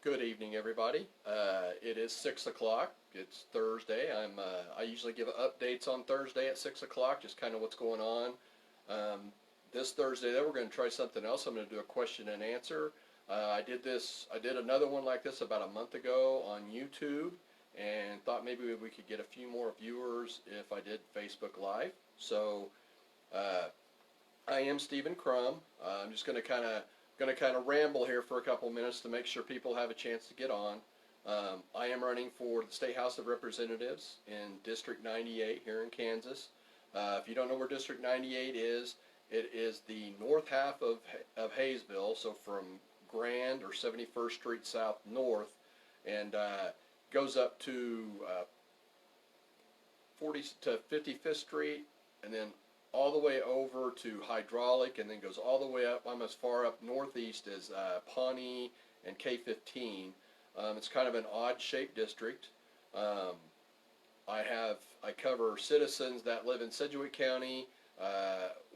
Good evening, everybody. It is 6 o'clock. It's Thursday. I usually give updates on Thursday at 6 o'clock, just kind of what's going on. This Thursday, though, we're going to try something else. I'm going to do a question and answer. I did another one like this about a month ago on YouTube, and thought maybe we could get a few more viewers if I did Facebook Live. So, I am Stephen Crum. I'm just going to kind of ramble here for a couple minutes to make sure people have a chance to get on. I am running for the State House of Representatives in District 98 here in Kansas. If you don't know where District 98 is, it is the north half of Hayesville, so from Grand or 71st Street South north, and goes up to 40 to 55th Street, and then all the way over to Hydraulic, and then goes all the way up, almost far up northeast as Pawnee and K-15. It's kind of an odd-shaped district. I cover citizens that live in Sedgwick County,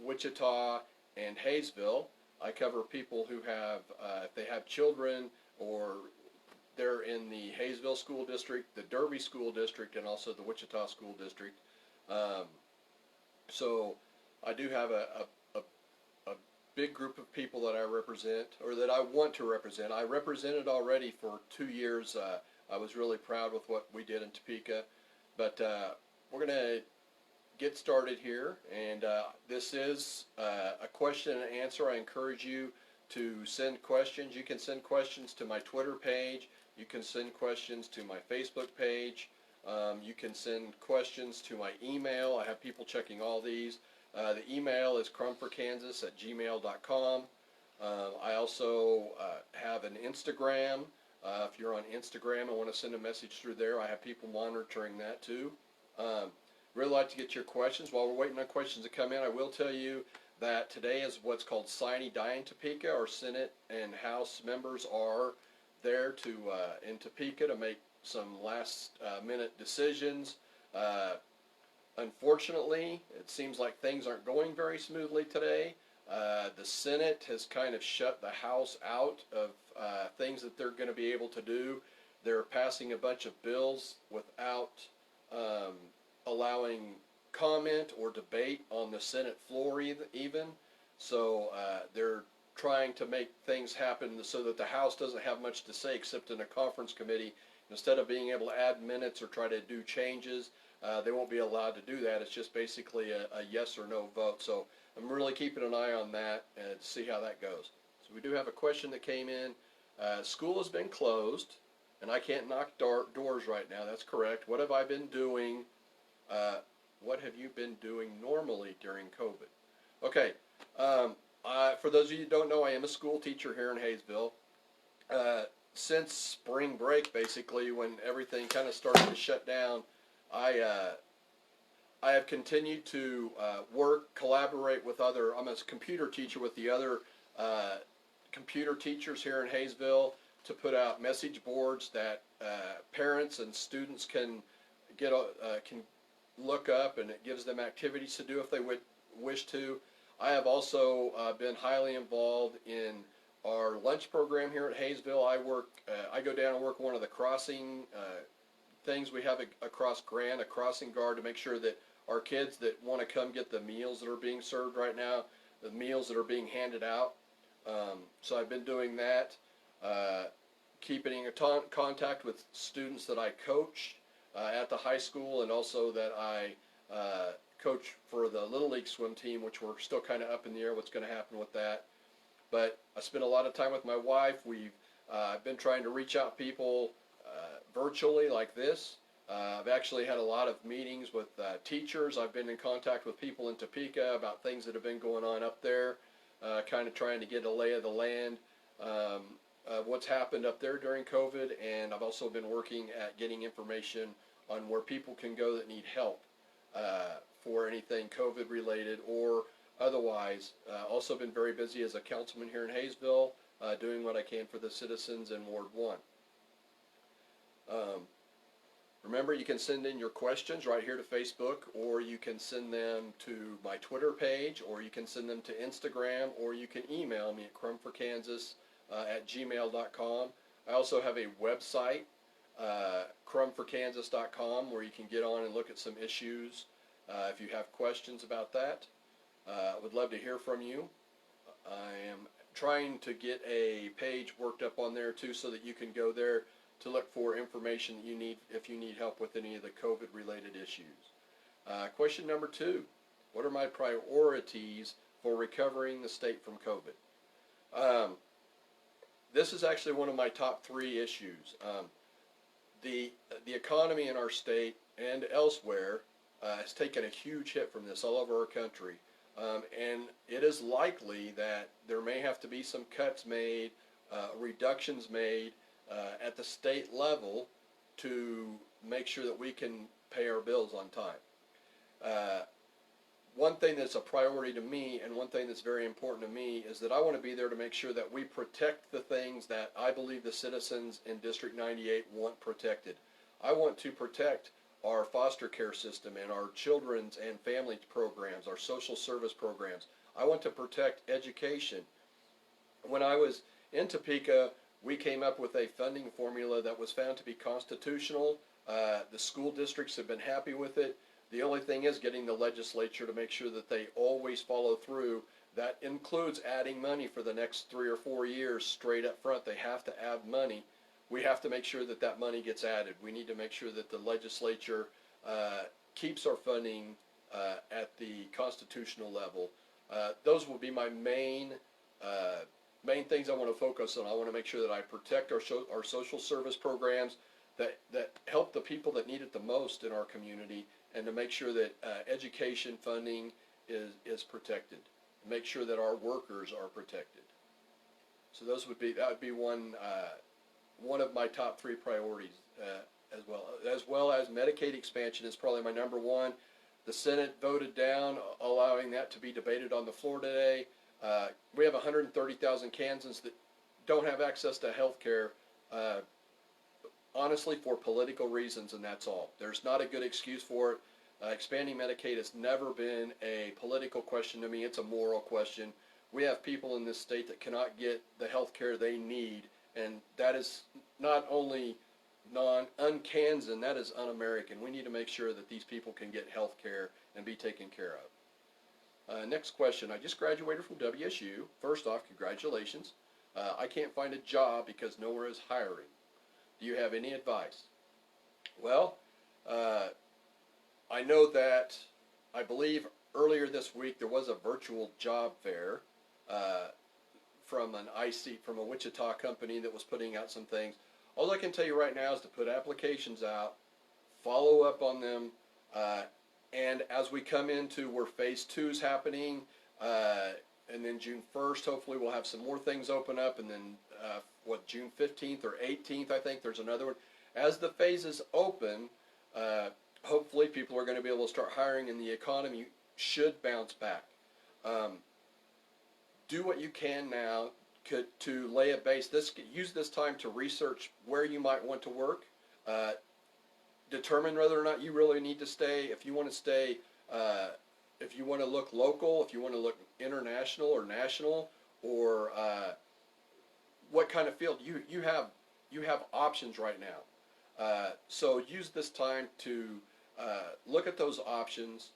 Wichita, and Hayesville. I cover people who have, if they have children, or they're in the Hayesville School District, the Derby School District, and also the Wichita School District. So I do have a big group of people that I represent, or that I want to represent. I represented already for 2 years. I was really proud with what we did in Topeka. But we're going to get started here, and this is a question and answer. I encourage you to send questions. You can send questions to my Twitter page. You can send questions to my Facebook page. You can send questions to my email. I have people checking all these. The email is crumforkansas@gmail.com. I also have an Instagram. If you're on Instagram and want to send a message through there, I have people monitoring that too. Really like to get your questions. While we're waiting on questions to come in, I will tell you that today is what's called Sine Die in Topeka. Our Senate and House members are there in Topeka to make some last-minute decisions. Unfortunately, it seems like things aren't going very smoothly today. The Senate has kind of shut the House out of things that they're going to be able to do. They're passing a bunch of bills without allowing comment or debate on the Senate floor even. So they're trying to make things happen so that the House doesn't have much to say except in a conference committee. Instead of being able to add minutes or try to do changes, they won't be allowed to do that. It's just basically a yes or no vote. So I'm really keeping an eye on that and to see how that goes. So we do have a question that came in. School has been closed, and I can't knock doors right now. That's correct. What have I been doing? What have you been doing normally during COVID? Okay. For those of you who don't know, I am a school teacher here in Hayesville. Since spring break, basically, when everything kind of started to shut down, I have continued to collaborate with I'm a computer teacher with the other computer teachers here in Hayesville to put out message boards that parents and students can look up, and it gives them activities to do if they would wish to. I have also been highly involved in our lunch program here at Hayesville. I go down and work one of the crossing things. We have across Grand, a crossing guard to make sure that our kids that want to come get the meals that are being served right now, the meals that are being handed out. So I've been doing that, keeping in contact with students that I coach at the high school, and also that I coach for the Little League swim team, which we're still kind of up in the air what's going to happen with that. But I spend a lot of time with my wife. We've been trying to reach out people virtually like this. I've actually had a lot of meetings with teachers. I've been in contact with people in Topeka about things that have been going on up there, kind of trying to get a lay of the land, what's happened up there during COVID. And I've also been working at getting information on where people can go that need help for anything COVID related or otherwise. Also been very busy as a councilman here in Hayesville, doing what I can for the citizens in Ward 1. Remember, you can send in your questions right here to Facebook, or you can send them to my Twitter page, or you can send them to Instagram, or you can email me at crumforkansas@gmail.com. I also have a website, crumforkansas.com, where you can get on and look at some issues if you have questions about that. I would love to hear from you. I am trying to get a page worked up on there too, so that you can go there to look for information that you need if you need help with any of the COVID related issues. Question number 2, what are my priorities for recovering the state from COVID? This is actually one of my top 3 issues. The economy in our state and elsewhere has taken a huge hit from this all over our country. And it is likely that there may have to be some cuts made, reductions made at the state level to make sure that we can pay our bills on time. One thing that's a priority to me, and one thing that's very important to me, is that I want to be there to make sure that we protect the things that I believe the citizens in District 98 want protected. I want to protect our foster care system and our children's and family programs, our social service programs. I want to protect education. When I was in Topeka, we came up with a funding formula that was found to be constitutional. The school districts have been happy with it. The only thing is getting the legislature to make sure that they always follow through. That includes adding money for the next 3 or 4 years straight up front. They have to add money. We have to make sure that that money gets added. We need to make sure that the legislature keeps our funding at the constitutional level. Those will be my main things I want to focus on. I want to make sure that I protect our social service programs that help the people that need it the most in our community, and to make sure that education funding is protected. Make sure that our workers are protected. So that would be one of my top 3 priorities as well as Medicaid expansion is probably my number 1. The Senate voted down allowing that to be debated on the floor today. We have 130,000 Kansans that don't have access to health care, honestly, for political reasons, and that's all. There's not a good excuse for it. Expanding Medicaid has never been a political question to me. It's a moral question. We have people in this state that cannot get the health care they need, and that is not only un-Kansan, that is un-American. We need to make sure that these people can get health care and be taken care of. Next question. I just graduated from WSU. First off, congratulations. I can't find a job because nowhere is hiring. Do you have any advice? Well, I know that, I believe earlier this week there was a virtual job fair from a Wichita company that was putting out some things. All I can tell you right now is to put applications out, follow up on them, and as we come into where phase 2 is happening, and then June 1st, hopefully we'll have some more things open up, and then June 15th or 18th, I think there's another one. As the phases open, hopefully people are going to be able to start hiring, and the economy should bounce back. Do what you can now to lay a base. Use this time to research where you might want to work. Determine whether or not you really need to stay. If you want to stay, if you want to look local, if you want to look international or national, or what kind of field you have options right now. So use this time to look at those options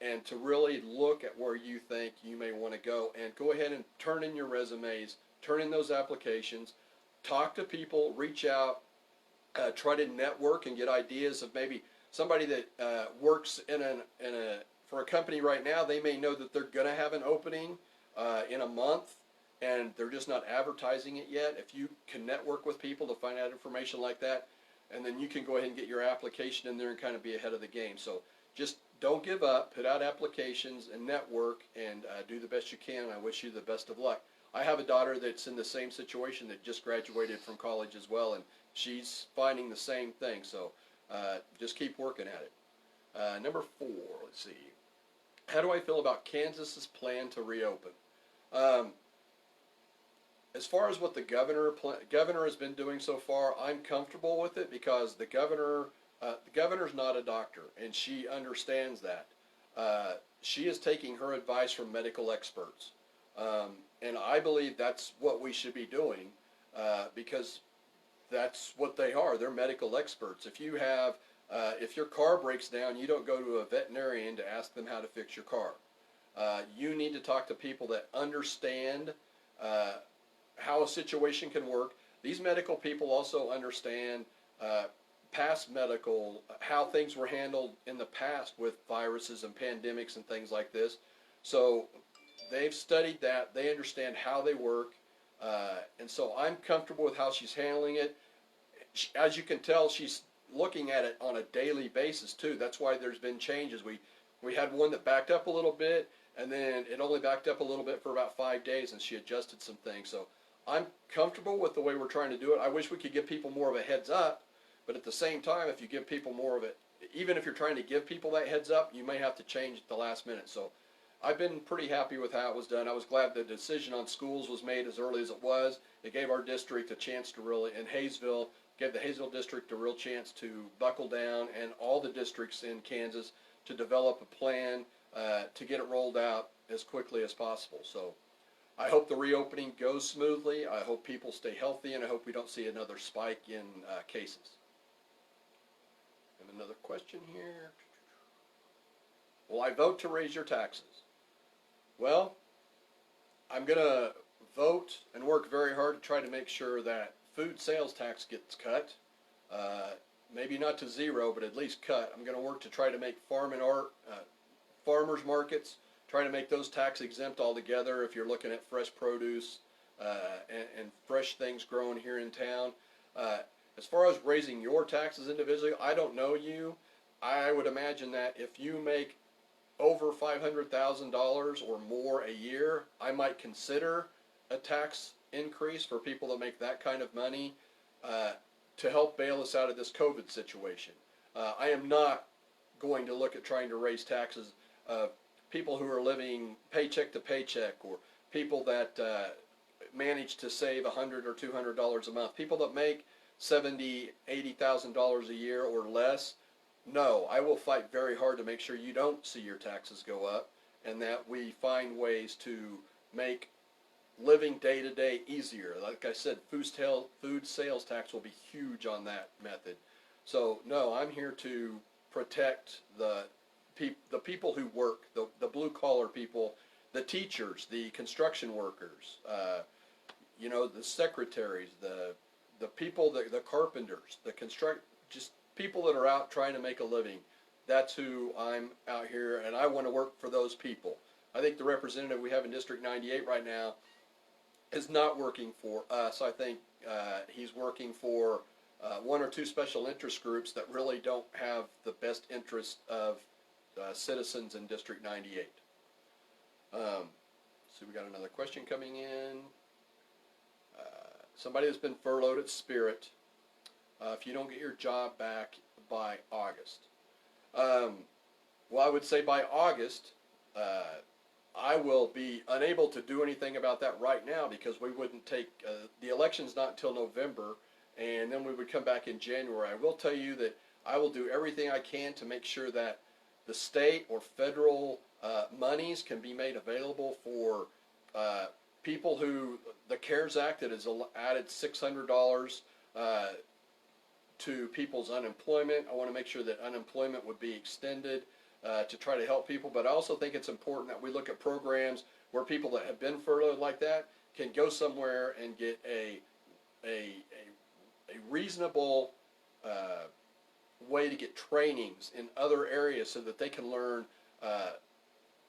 and to really look at where you think you may want to go, and go ahead and turn in your resumes, turn in those applications, talk to people, reach out, try to network and get ideas of maybe somebody that works for a company right now. They may know that they're going to have an opening in a month, and they're just not advertising it yet. If you can network with people to find out information like that, and then you can go ahead and get your application in there and kind of be ahead of the game. So just don't give up, put out applications and network, and do the best you can. I wish you the best of luck. I have a daughter that's in the same situation that just graduated from college as well, and she's finding the same thing. So just keep working at it. Number 4, let's see. How do I feel about Kansas's plan to reopen? As far as what the governor has been doing so far, I'm comfortable with it, because the governor's not a doctor, and she understands that. She is taking her advice from medical experts, and I believe that's what we should be doing, because that's what they are. They're medical experts. If you have, if your car breaks down, you don't go to a veterinarian to ask them how to fix your car. You need to talk to people that understand how a situation can work. These medical people also understand past medical, how things were handled in the past with viruses and pandemics and things like this. So they've studied that. They understand how they work. And so I'm comfortable with how she's handling it. As you can tell, she's looking at it on a daily basis too. That's why there's been changes. We had one that backed up a little bit, and then it only backed up a little bit for about 5 days, and she adjusted some things. So I'm comfortable with the way we're trying to do it. I wish we could give people more of a heads up, but at the same time, if you give people more of it, even if you're trying to give people that heads up, you may have to change at the last minute. So I've been pretty happy with how it was done. I was glad the decision on schools was made as early as it was. It gave our district a chance to really, in Hayesville, gave the Hayesville district a real chance to buckle down, and all the districts in Kansas to develop a plan to get it rolled out as quickly as possible. So I hope the reopening goes smoothly. I hope people stay healthy, and I hope we don't see another spike in cases. And another question here. Will I vote to raise your taxes? Well, I'm going to vote and work very hard to try to make sure that food sales tax gets cut. Maybe not to zero, but at least cut. I'm going to work to try to make farmers markets, try to make those tax exempt altogether if you're looking at fresh produce and fresh things grown here in town. As far as raising your taxes individually, I don't know you. I would imagine that if you make over $500,000 or more a year, I might consider a tax increase for people that make that kind of money to help bail us out of this COVID situation. I am not going to look at trying to raise taxes of people who are living paycheck to paycheck, or people that manage to save $100 or $200 a month, people that make $70,000, $80,000 a year or less. No, I will fight very hard to make sure you don't see your taxes go up, and that we find ways to make living day to day easier. Like I said, food sales tax will be huge on that method. So no, I'm here to protect the people who work, the blue collar people, the teachers, the construction workers, the secretaries, the people, the carpenters, just people that are out trying to make a living. That's who I'm out here, and I want to work for those people. I think the representative we have in District 98 right now is not working for us. I think he's working for one or two special interest groups that really don't have the best interest of citizens in District 98. So we got another question coming in. Somebody that's been furloughed at Spirit, if you don't get your job back by August. Well, I would say by August, I will be unable to do anything about that right now, because we wouldn't take, the election's not until November, and then we would come back in January. I will tell you that I will do everything I can to make sure that the state or federal monies can be made available for people who, the CARES Act that has added $600 to people's unemployment. I want to make sure that unemployment would be extended to try to help people, but I also think it's important that we look at programs where people that have been furloughed like that can go somewhere and get a reasonable way to get trainings in other areas so that they can learn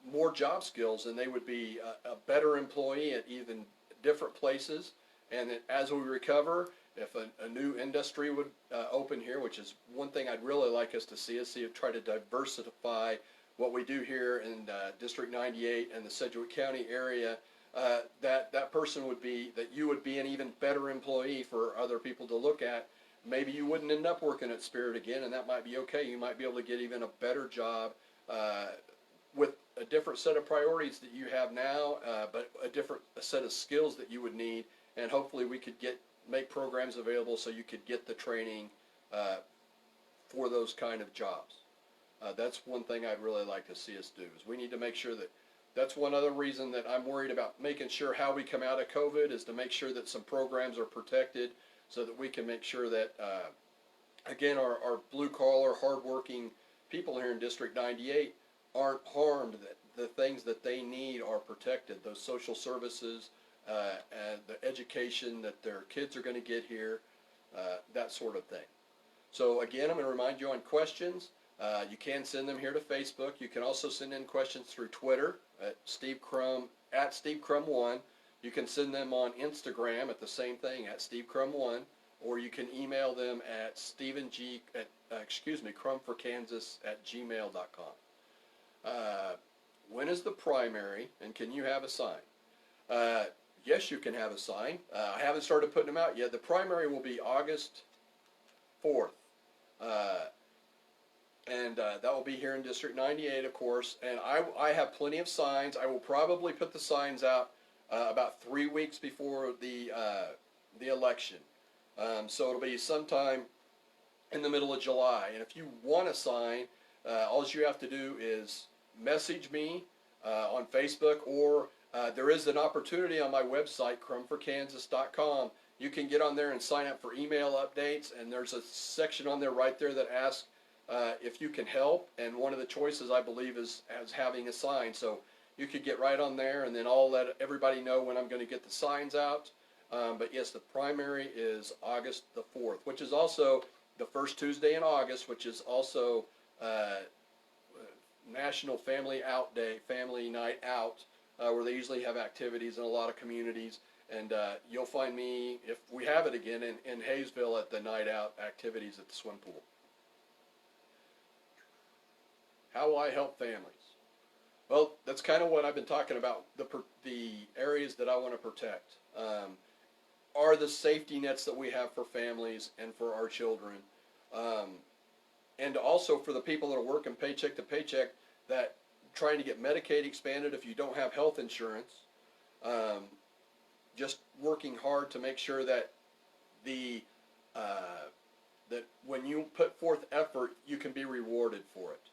more job skills, and they would be a better employee at even different places. And that as we recover, if a new industry would open here, which is one thing I'd really like us to see it try to diversify what we do here in District 98 and the Sedgwick County area, that person would be, that you would be an even better employee for other people to look at. Maybe you wouldn't end up working at Spirit again, and that might be okay. You might be able to get even a better job with a different set of priorities that you have now, but a different set of skills that you would need, and hopefully we could make programs available so you could get the training for those kind of jobs. That's one thing I'd really like to see us do, is we need to make sure that's one other reason that I'm worried about making sure how we come out of COVID, is to make sure that some programs are protected so that we can make sure that, again, our blue-collar, hard-working people here in District 98 aren't harmed, that the things that they need are protected, those social services, and the education that their kids are going to get here, that sort of thing. So again, I'm going to remind you on questions. You can send them here to Facebook. You can also send in questions through Twitter at Steve Crum, at Steve Crum1. You can send them on Instagram at the same thing, at Steve Crum1, or you can email them at crumforkansas@gmail.com. When is the primary, and can you have a sign? Yes, you can have a sign. I haven't started putting them out yet. The primary will be August 4th. And that will be here in District 98, of course. And I have plenty of signs. I will probably put the signs out about 3 weeks before the election. So it'll be sometime in the middle of July. And if you want a sign, all you have to do is message me on Facebook, or there is an opportunity on my website, crumforkansas.com. You can get on there and sign up for email updates, and there's a section on there right there that asks if you can help, and one of the choices, I believe, is having a sign. So you could get right on there, and then I'll let everybody know when I'm going to get the signs out. But yes, the primary is August the 4th, which is also the first Tuesday in August, which is also National Family Out Day, Family Night Out, where they usually have activities in a lot of communities. And you'll find me, if we have it again, in Hayesville at the night out activities at the swim pool. How will I help families? Well, that's kind of what I've been talking about, the areas that I want to protect. Are the safety nets that we have for families and for our children. And also for the people that are working paycheck to paycheck, that trying to get Medicaid expanded if you don't have health insurance. Just working hard to make sure that that when you put forth effort, you can be rewarded for it.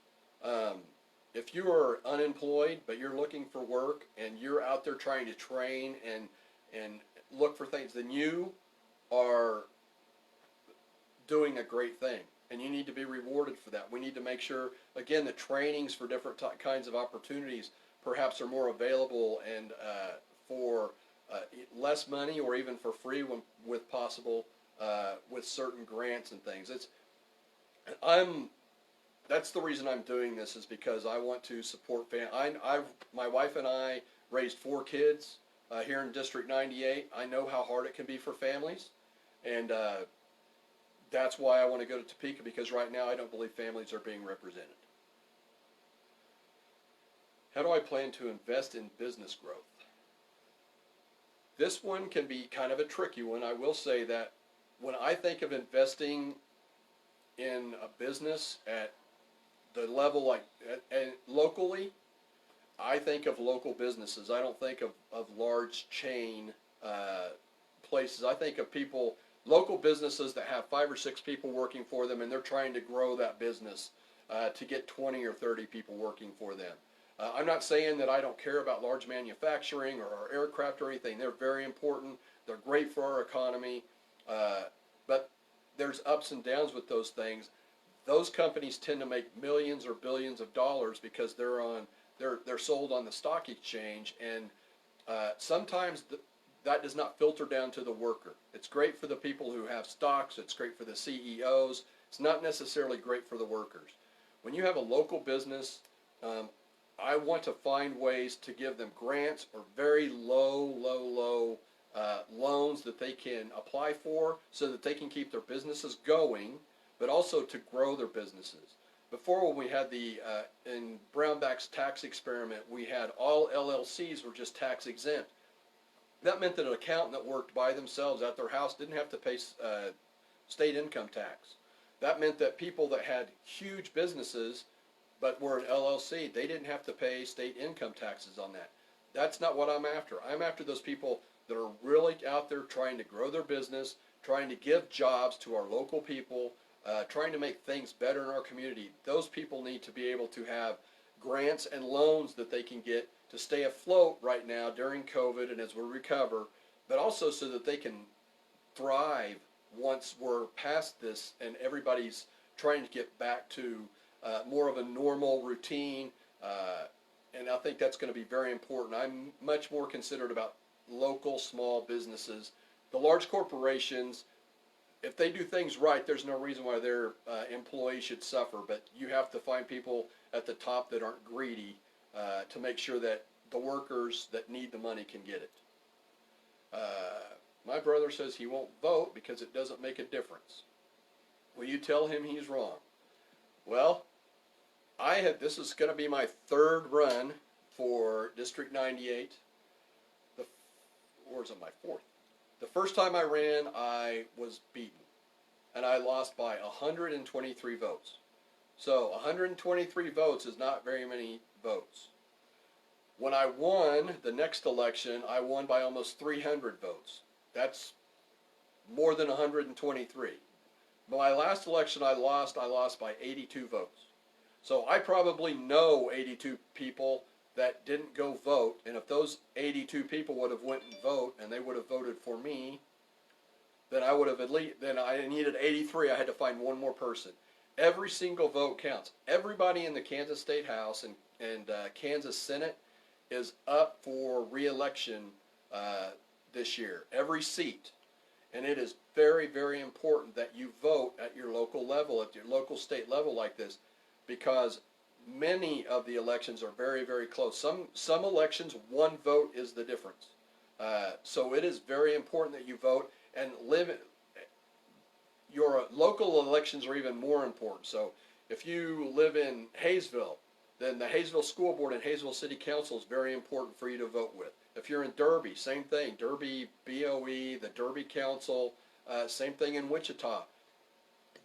If you are unemployed but you're looking for work and you're out there trying to train and look for things, then you are doing a great thing, and you need to be rewarded for that. We need to make sure, again, the trainings for different kinds of opportunities perhaps are more available, and for less money, or even for free with possible, with certain grants and things. That's the reason I'm doing this, is because I want to support my wife and I raised 4 kids here in District 98. I know how hard it can be for families, and that's why I want to go to Topeka, because right now I don't believe families are being represented. How do I plan to invest in business growth? This one can be kind of a tricky one. I will say that when I think of investing in a business at the level and locally, I think of local businesses. I don't think of large chain places. I think of local businesses that have 5 or 6 people working for them, and they're trying to grow that business to get 20 or 30 people working for them. I'm not saying that I don't care about large manufacturing or aircraft or anything. They're very important. They're great for our economy. But there's ups and downs with those things. Those companies tend to make millions or billions of dollars because they're sold on the stock exchange, and sometimes that does not filter down to the worker. It's great for the people who have stocks. It's great for the CEOs. It's not necessarily great for the workers. When you have a local business, I want to find ways to give them grants or very low loans that they can apply for, so that they can keep their businesses going, but also to grow their businesses. Before, when we had in Brownback's tax experiment, we had all LLCs were just tax exempt. That meant that an accountant that worked by themselves at their house didn't have to pay state income tax. That meant that people that had huge businesses but were an LLC, they didn't have to pay state income taxes on that. That's not what I'm after. I'm after those people that are really out there trying to grow their business, trying to give jobs to our local people, trying to make things better in our community. Those people need to be able to have grants and loans that they can get to stay afloat right now during COVID and as we recover, but also so that they can thrive once we're past this and everybody's trying to get back to more of a normal routine. And I think that's going to be very important. I'm much more considerate about local small businesses. The large corporations, if they do things right, there's no reason why their employees should suffer. But you have to find people at the top that aren't greedy to make sure that the workers that need the money can get it. My brother says he won't vote because it doesn't make a difference. Will you tell him he's wrong? Well, this is going to be my third run for District 98. Or is it my fourth? The first time I ran, I was beaten, and I lost by 123 votes. So 123 votes is not very many votes. When I won the next election, I won by almost 300 votes. That's more than 123. My last election I lost by 82 votes. So I probably know 82 people that didn't go vote, and if those 82 people would have went and vote and they would have voted for me, then I would have then I needed 83. I had to find one more person. Every single vote counts. Everybody in the Kansas State House and Kansas Senate is up for re-election this year. Every seat. And it is very, very important that you vote at your local level, at your local state level like this, because many of the elections are very, very close. Some elections, one vote is the difference. So it is very important that you vote and your local elections are even more important. So if you live in Hayesville, then the Hayesville School Board and Hayesville City Council is very important for you to vote with. If you're in Derby, same thing. Derby BOE, the Derby Council, same thing in Wichita.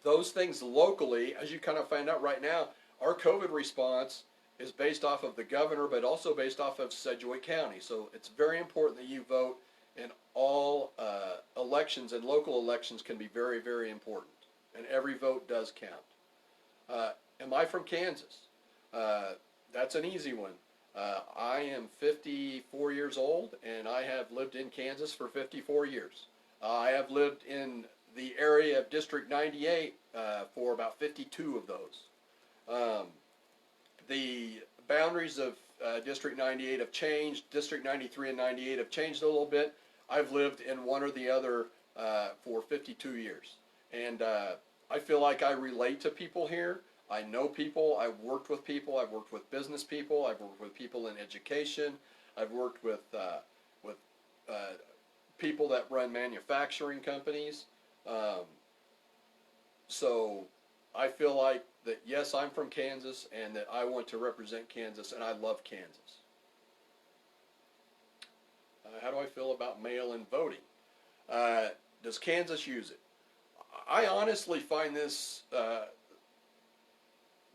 Those things locally, as you kind of find out right now, our COVID response is based off of the governor, but also based off of Sedgwick County. So it's very important that you vote, and all elections and local elections can be very, very important. And every vote does count. Am I from Kansas? That's an easy one. I am 54 years old, and I have lived in Kansas for 54 years. I have lived in the area of District 98 for about 52 of those. The boundaries of District 98 have changed. District 93 and 98 have changed a little bit. I've lived in one or the other for 52 years. And I feel like I relate to people here. I know people. I've worked with people. I've worked with business people. I've worked with people in education. I've worked with people that run manufacturing companies. So I feel like that, yes, I'm from Kansas, and that I want to represent Kansas, and I love Kansas. How do I feel about mail-in voting? Does Kansas use it? I honestly find this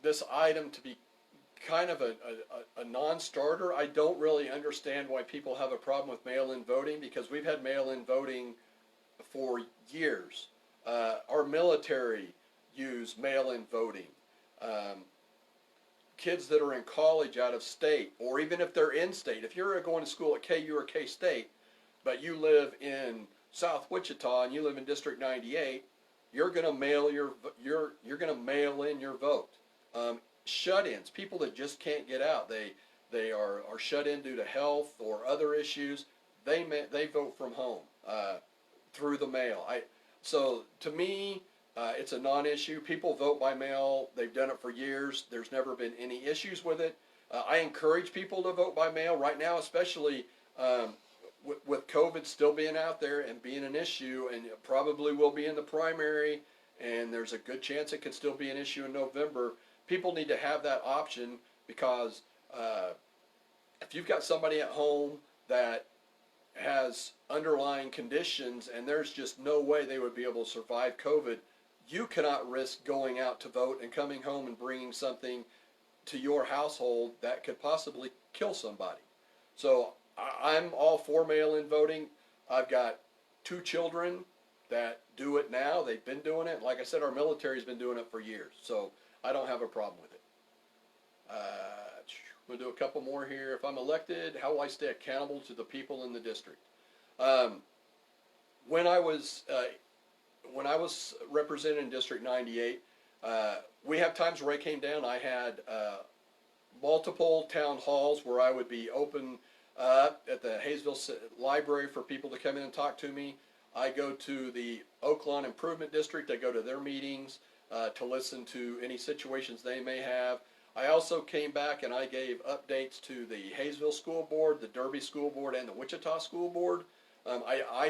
this item to be kind of a non-starter. I don't really understand why people have a problem with mail-in voting, because we've had mail-in voting for years. Our military use mail-in voting. Kids that are in college out of state, or even if they're in state, if you're going to school at KU or K-State, but you live in South Wichita and you live in District 98, you're going to mail in your vote. Shut-ins, people that just can't get out, they are shut in due to health or other issues, they vote from home through the mail. So to me, it's a non-issue. People vote by mail. They've done it for years. There's never been any issues with it. I encourage people to vote by mail right now, especially with COVID still being out there and being an issue, and it probably will be in the primary, and there's a good chance it could still be an issue in November. People need to have that option, because if you've got somebody at home that has underlying conditions and there's just no way they would be able to survive COVID, you cannot risk going out to vote and coming home and bringing something to your household that could possibly kill somebody. So I'm all for mail-in voting. I've got 2 children that do it now. They've been doing it. Like I said, our military's been doing it for years. So I don't have a problem with it. We'll do a couple more here. If I'm elected, how will I stay accountable to the people in the district? When I was when I was represented in District 98, we have times where I came down. I had multiple town halls where I would be open at the Hayesville Library for people to come in and talk to me. I go to the Oak Lawn Improvement District. I go to their meetings to listen to any situations they may have. I also came back and I gave updates to the Hayesville School Board, the Derby School Board, and the Wichita School Board. I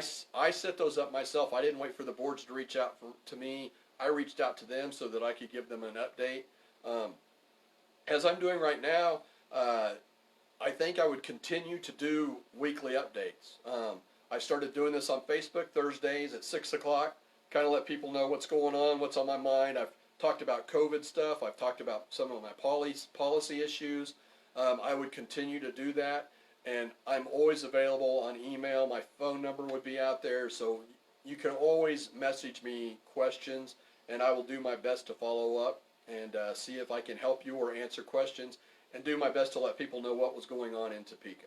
set those up myself. I didn't wait for the boards to reach out to me. I reached out to them so that I could give them an update. As I'm doing right now, I think I would continue to do weekly updates. I started doing this on Facebook Thursdays at 6 o'clock, kind of let people know what's going on, what's on my mind. I've talked about COVID stuff. I've talked about some of my policy issues. I would continue to do that, and I'm always available on email. My phone number would be out there, so you can always message me questions, and I will do my best to follow up and see if I can help you or answer questions, and do my best to let people know what was going on in Topeka.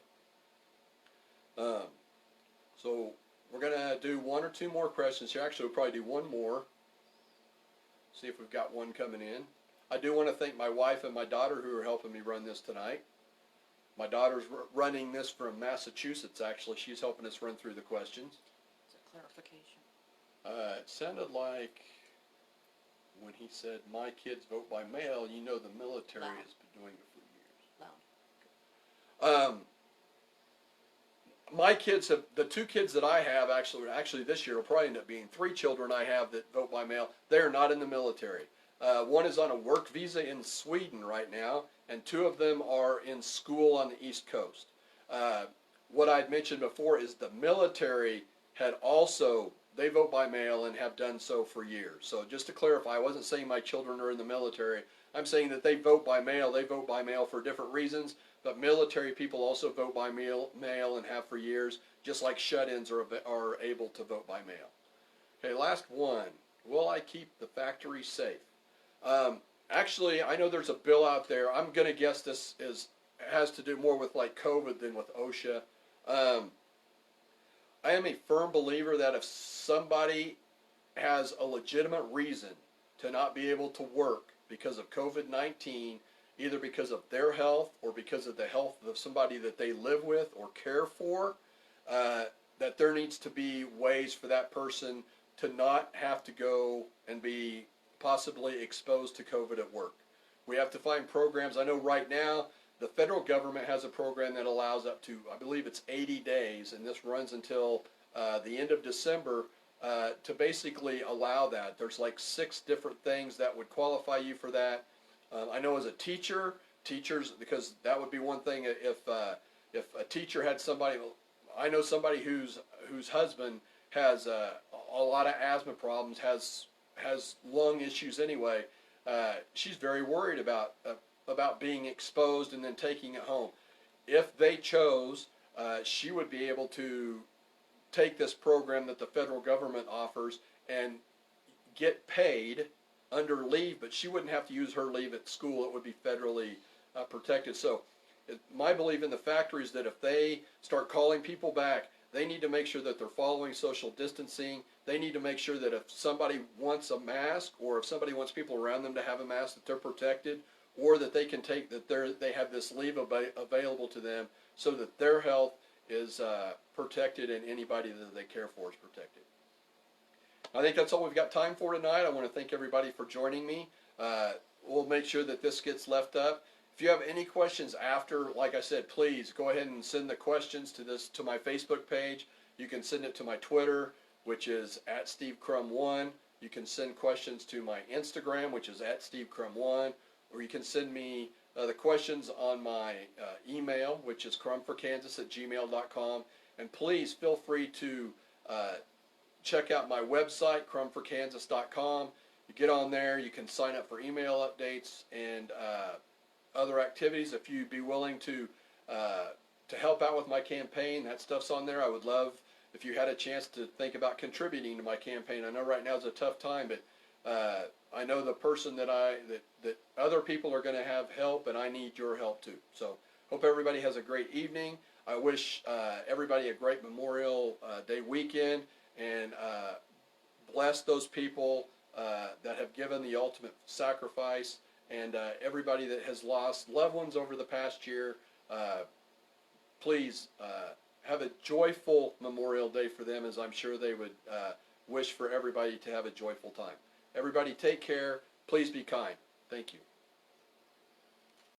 So we're going to do one or two more questions here. Actually, we'll probably do one more. See if we've got one coming in. I do want to thank my wife and my daughter who are helping me run this tonight. My daughter's running this from Massachusetts, actually. She's helping us run through the questions. It's a clarification. It sounded like when he said, my kids vote by mail, you know the military has been doing it for years. Loud. My kids have, the two kids that I have, actually this year will probably end up being 3 children I have that vote by mail. They are not in the military. One is on a work visa in Sweden right now, and 2 of them are in school on the East Coast. What I'd mentioned before is the military had also, they vote by mail and have done so for years. So just to clarify, I wasn't saying my children are in the military. I'm saying that they vote by mail. They vote by mail for different reasons, but military people also vote by mail and have for years, just like shut-ins are able to vote by mail. Okay, last one. Will I keep the factory safe? Actually, I know there's a bill out there. I'm going to guess this has to do more with like COVID than with OSHA. I am a firm believer that if somebody has a legitimate reason to not be able to work because of COVID-19, either because of their health or because of the health of somebody that they live with or care for, that there needs to be ways for that person to not have to go and be possibly exposed to COVID at work. We have to find programs. I know right now the federal government has a program that allows up to, I believe it's 80 days, and this runs until the end of December, to basically allow that. There's like 6 different things that would qualify you for that. I know as a teachers, because that would be one thing if a teacher had somebody, I know somebody whose husband has a lot of asthma problems, has lung issues anyway. She's very worried about being exposed and then taking it home. If they chose, she would be able to take this program that the federal government offers and get paid under leave, but she wouldn't have to use her leave at school. It would be federally protected. So my belief in the factory is that if they start calling people back, they need to make sure that they're following social distancing. They need to make sure that if somebody wants a mask, or if somebody wants people around them to have a mask, that they're protected, or that they can take, that they have this leave available to them so that their health is protected and anybody that they care for is protected. I think that's all we've got time for tonight. I want to thank everybody for joining me. We'll make sure that this gets left up. If you have any questions after, like I said, please go ahead and send the questions to my Facebook page. You can send it to my Twitter, which is @SteveCrum1. You can send questions to my Instagram, which is @SteveCrum1, or you can send me the questions on my email, which is crumforkansas@gmail.com. And please feel free to check out my website, crumforkansas.com. You get on there, you can sign up for email updates and other activities. If you'd be willing to help out with my campaign, that stuff's on there. I would love if you had a chance to think about contributing to my campaign. I know right now is a tough time, but I know the person that other people are going to have help, and I need your help too. So hope everybody has a great evening. I wish everybody a great Memorial Day weekend, and bless those people that have given the ultimate sacrifice, and everybody that has lost loved ones over the past year. Please have a joyful Memorial Day for them, as I'm sure they would wish for everybody to have a joyful time. Everybody take care. Please be kind. Thank you.